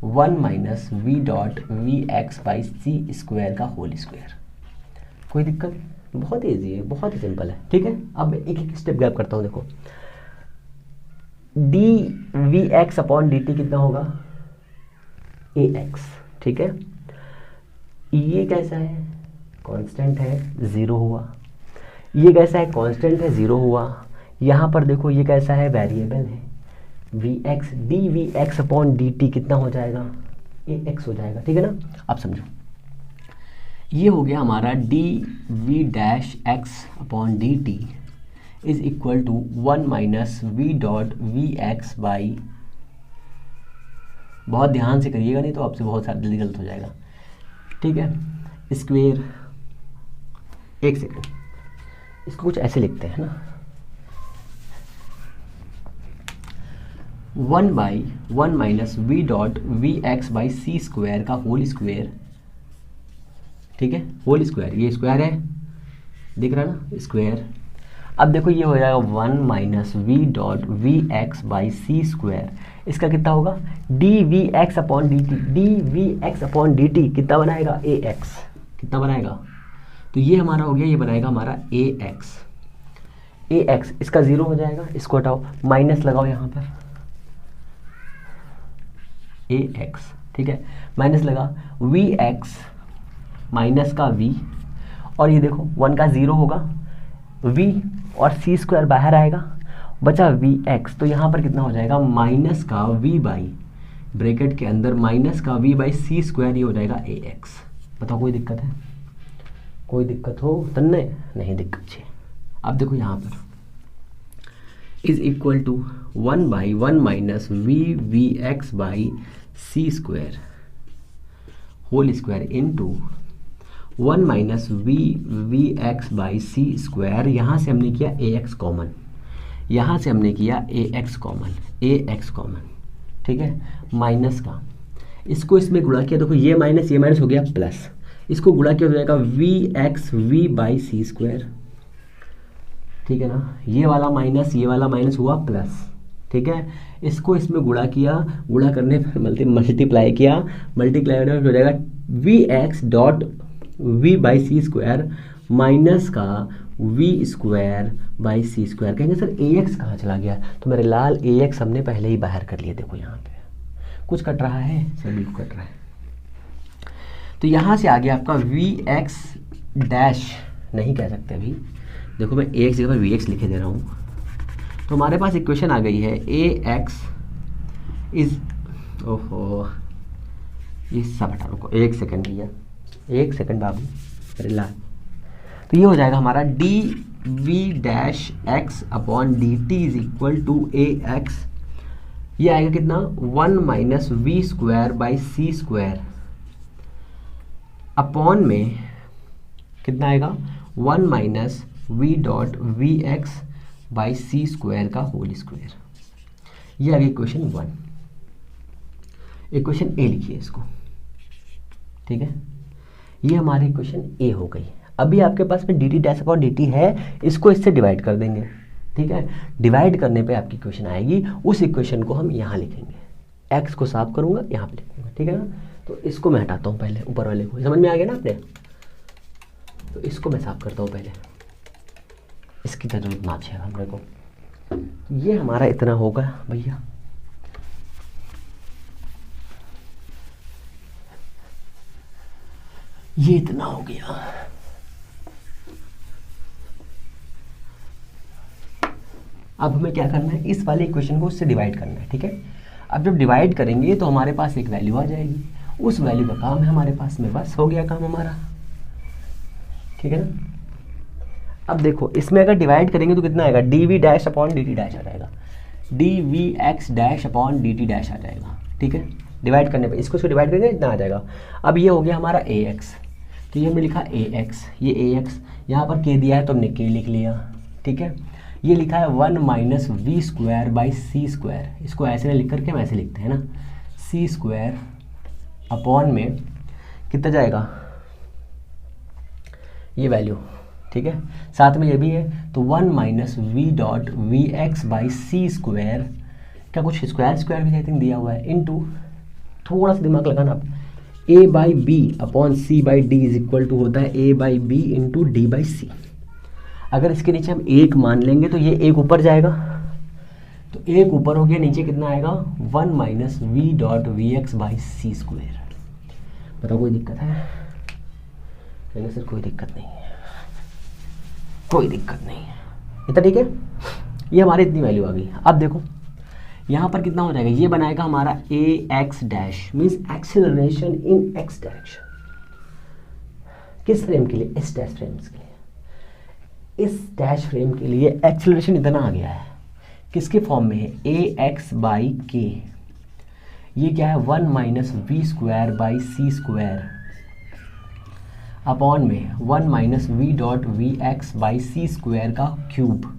[SPEAKER 1] 1 minus V dot V X by C square का होल स्क्वायर। कोई दिक्कत? बहुत ईजी है, बहुत ही सिंपल है, ठीक है। अब एक एक स्टेप गैप करता हूँ, देखो D we X upon D T कितना होगा, ए एक्स, ठीक है। ये कैसा है, कांस्टेंट है, 0 हुआ। ये कैसा है, कांस्टेंट है, 0 हुआ। यहाँ पर देखो ये कैसा है, वेरिएबल है, we x, D we X upon D T कितना हो जाएगा, ए एक्स हो जाएगा, ठीक है ना। अब समझो, ये हो गया हमारा D V dash X upon D T is equal to 1 minus V dot V X by, बहुत ध्यान से करिएगा नहीं तो आपसे बहुत सारा जल्दी गलत हो जाएगा, ठीक है, स्क्वेयर। एक सेकेंड, इसको कुछ ऐसे लिखते हैं ना, 1 by 1 minus V dot V X by C square का होल स्क्वायर, ठीक है, होल स्क्वायर, ये स्क्वायर है, दिख रहा है ना, स्क्वायर। अब देखो ये हो जाएगा 1 minus V dot V X by C square, इसका कितना होगा, D we X upon D T, D we X upon D T कितना बनाएगा, ए एक्स, कितना बनाएगा, तो ये हमारा हो गया, ये बनाएगा हमारा ए एक्स, ए एक्स, इसका 0 हो जाएगा, इसको हटाओ, माइनस लगाओ यहाँ पर, ए एक्स, ठीक है, माइनस लगा, वी एक्स माइनस का v, और ये देखो 1 का 0 होगा, v और सी स्क्वायर बाहर आएगा, बचा वी एक्स, तो यहाँ पर कितना हो जाएगा, माइनस का v बाई, ब्रैकेट के अंदर माइनस का v बाई सी स्क्वायर, ये हो जाएगा ए एक्स। बताओ कोई दिक्कत है, कोई दिक्कत हो तो नहीं दिक्कत चाहिए। अब देखो यहाँ पर is equal to 1 by 1 minus V X by C square whole square into 1 minus V X by C square, यहाँ से हमने किया ए एक्स कॉमन, यहाँ से हमने किया ए एक्स कॉमन, ठीक है, माइनस का, इसको इसमें गुणा किया, देखो ये माइनस हो गया प्लस, इसको गुणा किया हो जाएगा we x we by C square, ठीक है ना, ये वाला माइनस हुआ प्लस, ठीक है, इसको इसमें गुणा किया, गुणा करने पर मल्टीप्लाई किया, मल्टीप्लाई करने पर हो जाएगा we X dot V by C square minus का V square by C square. कहेंगे सर ए एक्स कहाँ चला गया, तो मेरे लाल ए एक्स हमने पहले ही बाहर कर लिया, देखो यहाँ पे कुछ कट रहा है, सभी को कट रहा है, तो यहाँ से आ गया आपका वी एक्स डैश, नहीं कह सकते अभी, देखो मैं ए एक्स जगह पर वी एक्स लिखे दे रहा हूँ, तो हमारे पास इक्वेशन आ गई है ए एक्स इज, ओहो ये सब हटा, रुको एक सेकेंड भैया, एक सेकंड बाबू, अरे ला, तो ये हो जाएगा हमारा D V dash X upon D T is equal to A X, ये आएगा कितना, 1 minus we square by C square upon में कितना आएगा, 1 minus V dot V X by C square का होल स्क्वायर। ये आ गया इक्वेशन 1, इक्वेशन ए लिखिए इसको, ठीक है, ये हमारी इक्वेशन ए हो गई। अभी आपके पास में D T dash upon D T है, इसको इससे डिवाइड कर देंगे, ठीक है, डिवाइड करने पे आपकी इक्वेशन आएगी, उस इक्वेशन को हम यहाँ लिखेंगे, एक्स को साफ करूँगा यहाँ पे लिखूँगा, ठीक है ना, तो इसको मैं हटाता हूँ पहले, ऊपर वाले को, समझ में आ गया ना आपने, तो इसको मैं साफ करता हूँ पहले, इसकी जरूरत ना चाहिए हम लोग को, ये हमारा इतना होगा भैया, ये इतना हो गया, अब हमें क्या करना है, इस वाले इक्वेशन को उससे डिवाइड करना है, ठीक है। अब जब डिवाइड करेंगे तो हमारे पास एक वैल्यू आ जाएगी, उस वैल्यू का काम है हमारे पास में, बस हो गया काम हमारा, ठीक है ना। अब देखो इसमें अगर डिवाइड करेंगे तो कितना आएगा, D V dash upon D T dash आ जाएगा, D we x dash upon D T dash आ जाएगा, ठीक है, डिवाइड करने पे इसको डिवाइड करेंगे इतना आ जाएगा। अब ये हो गया हमारा ए एक्स, तो ये हमने लिखा ए एक्स, ये ए एक्स, यहाँ पर के दिया है तो हमने के लिख लिया, ठीक है। ये लिखा है 1 minus we square by C square, इसको ऐसे लिख करके हम ऐसे लिखते हैं ना, सी स्क्वायर अपॉन में कितना जाएगा, ये वैल्यू ठीक है, साथ में ये भी है, तो 1 minus V dot V X by C square, क्या कुछ स्क्वायर स्क्वायर भी आई थिंक दिया हुआ है, इनटू, थोड़ा सा दिमाग लगाना आप, A by B upon C by D is equal to होता है A by B into D by C. अगर इसके नीचे हम एक मान लेंगे तो ये एक ऊपर जाएगा, तो एक ऊपर हो गया, नीचे कितना आएगा 1 minus V dot V X by C square. बताओ कोई दिक्कत है? कहेंगे सर कोई दिक्कत नहीं है, कोई दिक्कत नहीं है, इतना ठीक है। ये हमारी इतनी वैल्यू आ गई। अब देखो यहाँ पर कितना हो जाएगा, ये बनाएगा हमारा A X dash, means acceleration in X direction. किस फ्रेम के लिए? इस डैश फ्रेम के लिए। इस डैश फ्रेम के लिए एक्सेलरेशन इतना आ गया है, किसके फॉर्म में है, ए एक्स बाई के, ये क्या है 1 minus we square by C square upon में 1 minus V dot V X by C square का क्यूब।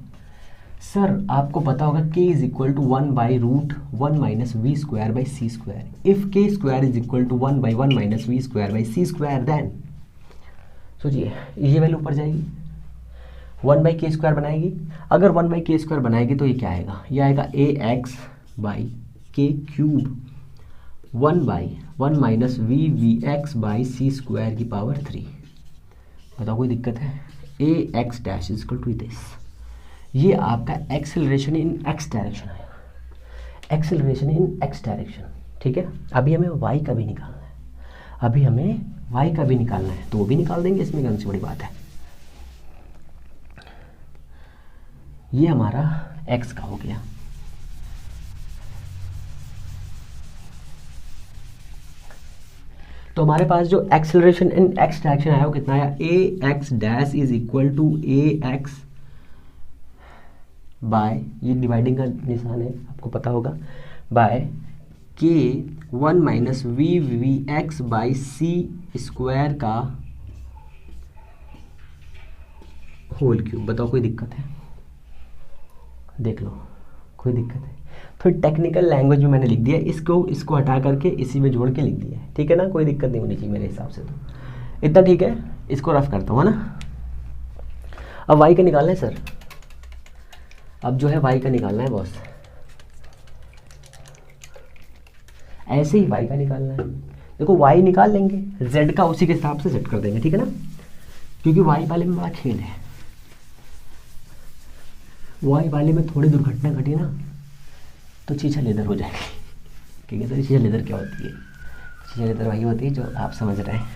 [SPEAKER 1] सर आपको पता होगा k is equal to 1 by root 1 minus we square by C square. If k square is equal to 1 by 1 minus we square by C square, then सोचिए ये value ऊपर जाएगी, 1 by K square बनाएगी। अगर 1 by K square बनाएगी तो ये क्या आएगा, ये आएगा A X by K cube 1 by 1 minus V V X by C square की पावर 3। बताओ कोई दिक्कत है? A X dash is equal to this, ये आपका एक्सेलरेशन इन एक्स डायरेक्शन आएगा, एक्सेलरेशन इन एक्स डायरेक्शन। ठीक है, अभी हमें वाई का भी निकालना है, अभी हमें वाई का भी निकालना है, तो वो भी निकाल देंगे, इसमें कौन सी बड़ी बात है। ये हमारा एक्स का हो गया, तो हमारे पास जो एक्सेलरेशन इन एक्स डायरेक्शन आया वो कितना आया, A X dash is equal to A X by, ये डिवाइडिंग का निशान है आपको पता होगा, by K 1 minus V V X by C square का होल क्यूब। बताओ कोई दिक्कत है? देख लो कोई दिक्कत है? फिर टेक्निकल लैंग्वेज में मैंने लिख दिया, इसको हटा करके इसी में जोड़ के लिख दिया है, ठीक है ना, कोई दिक्कत नहीं होनी चाहिए मेरे हिसाब से, तो इतना ठीक है। इसको रफ करता हूँ, है ना। अब वाई का निकालना है सर, अब जो है वाई का निकालना है बॉस, ऐसे ही वाई का निकालना है। देखो वाई निकाल लेंगे, जेड का उसी के हिसाब से सेट कर देंगे, ठीक है ना, क्योंकि वाई वाले में बड़ा खेल है। वाई वाले में थोड़ी दुर्घटना घटी ना तो चीचा लेदर हो जाएगी। ठीक है सर, चीचा लेदर क्या होती है? चीचा लेदर वही होती है जो आप समझ रहे हैं,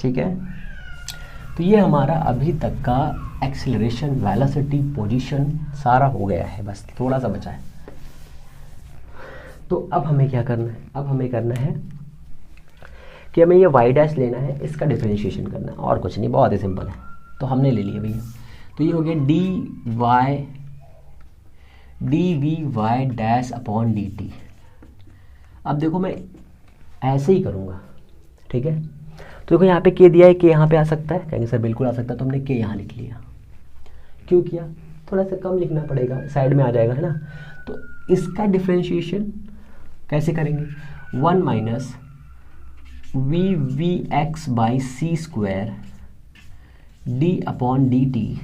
[SPEAKER 1] ठीक है। तो ये हमारा अभी तक का एक्सेलरेशन, वेलोसिटी, पोजीशन सारा हो गया है, बस थोड़ा सा बचा है। तो अब हमें क्या करना है, अब हमें करना है कि हमें ये वाई डैश लेना है, इसका डिफरेंशिएशन करना है, और कुछ नहीं, बहुत ही सिंपल है। तो हमने ले लिया भैया, तो ये हो गया D V Y dash upon D T. अब देखो मैं ऐसे ही करूँगा, ठीक है। तो देखो यहाँ पे के दिया है, के यहाँ पे आ सकता है, कहेंगे सर बिल्कुल आ सकता है, तो हमने के यहाँ लिख लिया। क्यों किया? थोड़ा सा कम लिखना पड़ेगा, साइड में आ जाएगा, है ना। तो इसका डिफरेंशिएशन कैसे करेंगे, 1 minus V V X by C square D upon D T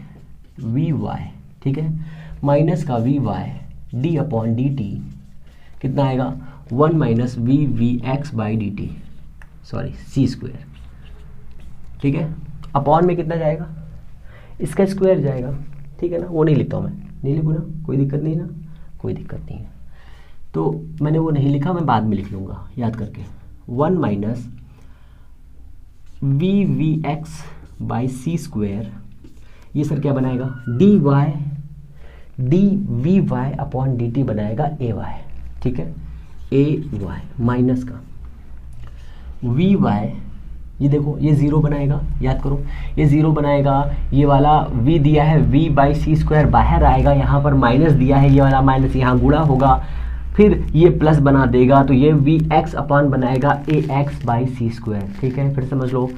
[SPEAKER 1] V Y, ठीक है, माइनस का V Y D upon D T कितना आएगा, 1 minus V V X by D T, sorry C square, ठीक है। Upon में कितना जाएगा, इसका स्क्वायर जाएगा, ठीक है ना, वो नहीं लिखता हूँ मैं, नहीं लिखूँ ना, कोई दिक्कत नहीं ना, कोई दिक्कत नहीं है। तो मैंने वो नहीं लिखा, मैं बाद में लिख लूँगा याद करके, 1 minus V V X by C square, ये सर क्या बनाएगा, D V Y upon D T बनाएगा ए वाई, ठीक है, ए वाई माइनस का वी वाई, ये देखो ये ज़ीरो बनाएगा, याद करो ये ज़ीरो बनाएगा, ये वाला v दिया है v बाई सी स्क्वायर बाहर आएगा, यहाँ पर माइनस दिया है, ये वाला माइनस यहाँ गुणा होगा, फिर ये प्लस बना देगा, तो ये वी एक्स अपॉन बनाएगा ए एक्स बाई सी स्क्वायर, ठीक है। फिर समझ लो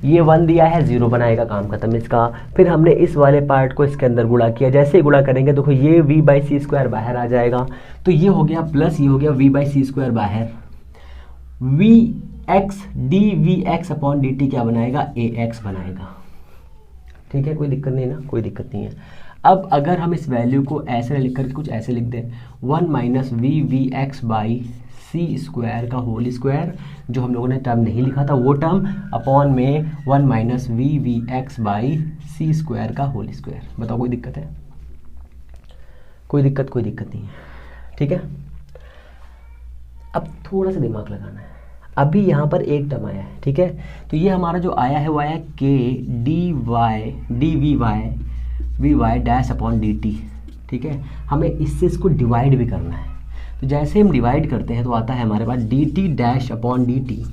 [SPEAKER 1] ये 1 दिया है, 0 बनाएगा, काम खत्म इसका। फिर हमने इस वाले पार्ट को इसके अंदर गुणा किया, जैसे ही गुणा करेंगे देखो ये v बाई सी स्क्वायर बाहर आ जाएगा, तो ये हो गया प्लस, ये हो गया v बाई सी स्क्वायर बाहर, V x D we X upon D T क्या बनाएगा, ए एक्स बनाएगा, ठीक है, कोई दिक्कत नहीं ना, कोई दिक्कत नहीं है। अब अगर हम इस वैल्यू को ऐसे लिख करके कुछ ऐसे लिख दें, 1 minus V V X by C square का होल स्क्वायर, जो हम लोगों ने टर्म नहीं लिखा था वो टर्म, अपॉन में 1 minus V V X by C square का होल स्क्वायर। बताओ कोई दिक्कत है? कोई दिक्कत नहीं है, ठीक है। अब थोड़ा सा दिमाग लगाना है। अभी यहाँ पर एक टर्म आया है, ठीक है, तो ये हमारा जो आया है वो आया K D Y D V Y dash upon D T, ठीक है। हमें इससे इसको डिवाइड भी करना है, तो जैसे हम डिवाइड करते हैं तो आता है हमारे पास D T dash upon D T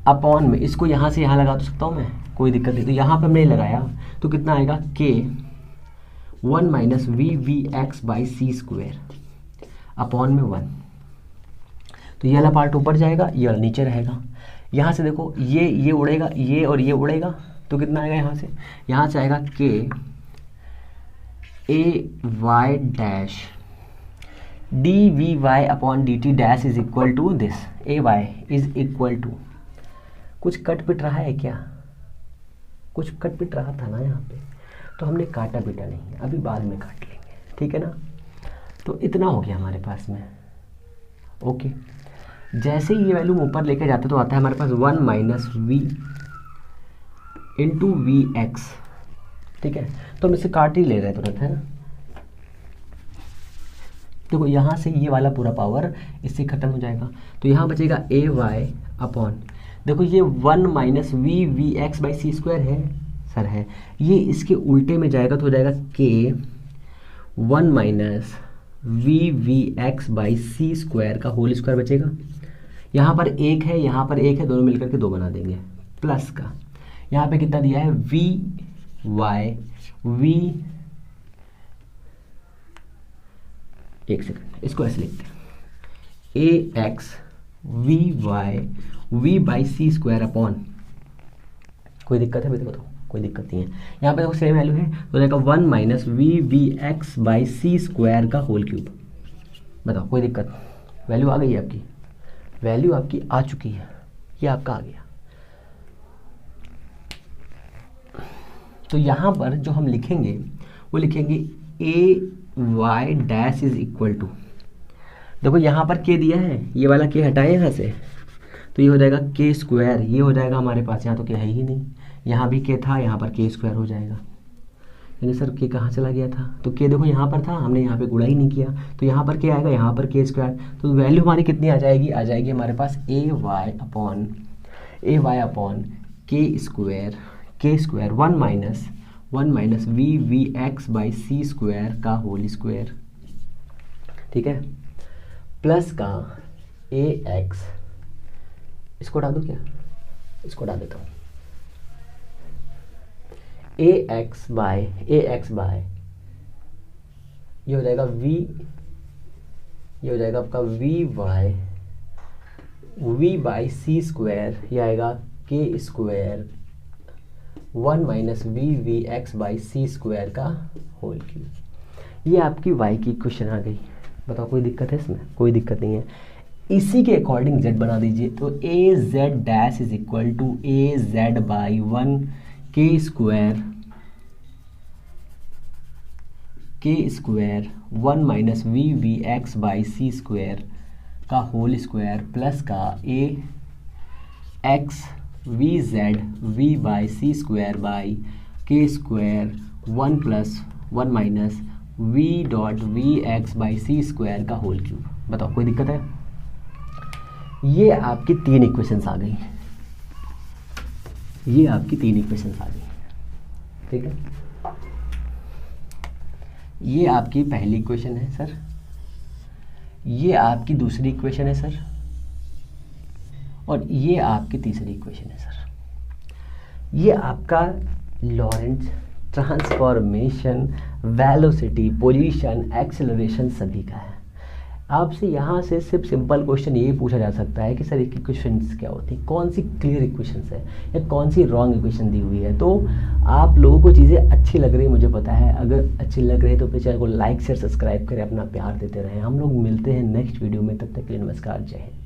[SPEAKER 1] upon में, इसको यहाँ से यहाँ लगा तो सकता हूँ मैं, कोई दिक्कत नहीं। तो यहाँ पर मैंने लगाया तो कितना आएगा, K 1 minus V V X by C square upon में 1। तो ये वाला पार्ट ऊपर जाएगा, ये वाला नीचे रहेगा। यहाँ से देखो ये उड़ेगा, ये और ये उड़ेगा, तो कितना आएगा यहाँ से आएगा के A Y dash D V Y upon D T dash is equal to this, A Y is equal to, कुछ कट पिट रहा है क्या? कुछ कट पिट रहा था ना यहाँ पे, तो हमने काटा पीटा नहीं है, अभी बाद में काट लेंगे, ठीक है ना। तो इतना हो गया हमारे पास में, ओके। जैसे ही ये वैल्यू ऊपर लेके जाते तो आता है हमारे पास 1 minus V into V X, ठीक है। तो हम इसे काट ही ले रहे तुरंत, है ना। देखो यहाँ से ये वाला पूरा पावर इससे खत्म हो जाएगा, तो यहाँ बचेगा ए वाई अपॉन, देखो ये 1 minus V V X by C square है सर, है, ये इसके उल्टे में जाएगा तो हो जाएगा K 1 minus V V X by C square का होल स्क्वायर बचेगा। यहाँ पर एक है, यहाँ पर एक है, दोनों मिलकर के 2 बना देंगे, प्लस का यहाँ पे कितना दिया है, वी वाई वी, एक सेकंड इसको ऐसे लिखते हैं, A X we Y V by C square upon, कोई दिक्कत है? देखो तो कोई दिक्कत नहीं है। यहाँ पे देखो सेम वैल्यू है, तो जाएगा 1 minus V V X by C square का होल क्यूब। बताओ कोई दिक्कत? वैल्यू आ गई है आपकी, वैल्यू आपकी आ चुकी है, ये आपका आ गया। तो यहाँ पर जो हम लिखेंगे वो लिखेंगे A Y dash is equal to, देखो यहाँ पर के दिया है, ये वाला के हटाए यहाँ से, तो ये हो जाएगा के स्क्वायर, ये हो जाएगा हमारे पास, यहाँ तो के है ही नहीं, यहाँ भी के था, यहाँ पर के स्क्वायर हो जाएगा। यानी सर के कहाँ चला गया था? तो के देखो यहाँ पर था, हमने यहाँ पे गुणा ही नहीं किया, तो यहाँ पर के आएगा, यहाँ पर के स्क्वायर, तो वैल्यू हमारी कितनी आ जाएगी हमारे पास A Y upon K square 1 minus V V X by C square का होल स्क्वायर, ठीक है, प्लस का ए एक्स, इसको हटा दो क्या? इसको हटा देता हूँ, ए एक्स बाय ये हो जाएगा वी, ये हो जाएगा आपका वी बाई सी स्क्वायर, ये आएगा K square 1 minus V X by C square का होल क्यूब। ये आपकी y की इक्वेशन आ गई। बताओ कोई दिक्कत है इसमें? कोई दिक्कत नहीं है। इसी के अकॉर्डिंग z बना दीजिए, तो A Z dash is equal to A Z by 1 K square 1 minus V X by C square का होल स्क्वायर प्लस का A X V Z V by C square by K square 1 plus 1 minus V dot V X by C square का whole cube. बताओ कोई दिक्कत है? ये आपकी 3 equations आ गई, ये आपकी 3 इक्वेशंस आ गई, ठीक है। ये आपकी पहली इक्वेशन है सर, ये आपकी दूसरी इक्वेशन है सर, और ये आपकी तीसरी इक्वेशन है सर। ये आपका Laurent transformation, velocity, position, acceleration सभी का है। आपसे यहाँ से सिर्फ सिंपल क्वेश्चन ये पूछा जा सकता है कि सर एक इक्वेशंस क्या होती है, कौन सी क्लियर इक्वेशंस है या कौन सी रॉन्ग इक्वेशन दी हुई है। तो आप लोगों को चीज़ें अच्छी लग रही है, मुझे पता है। अगर अच्छी लग रही है तो अपने चैनल को लाइक शेयर सब्सक्राइब करें, अपना प्यार देते रहें। हम लोग मिलते हैं नेक्स्ट वीडियो में, तब तक के लिए नमस्कार, जय हिंद।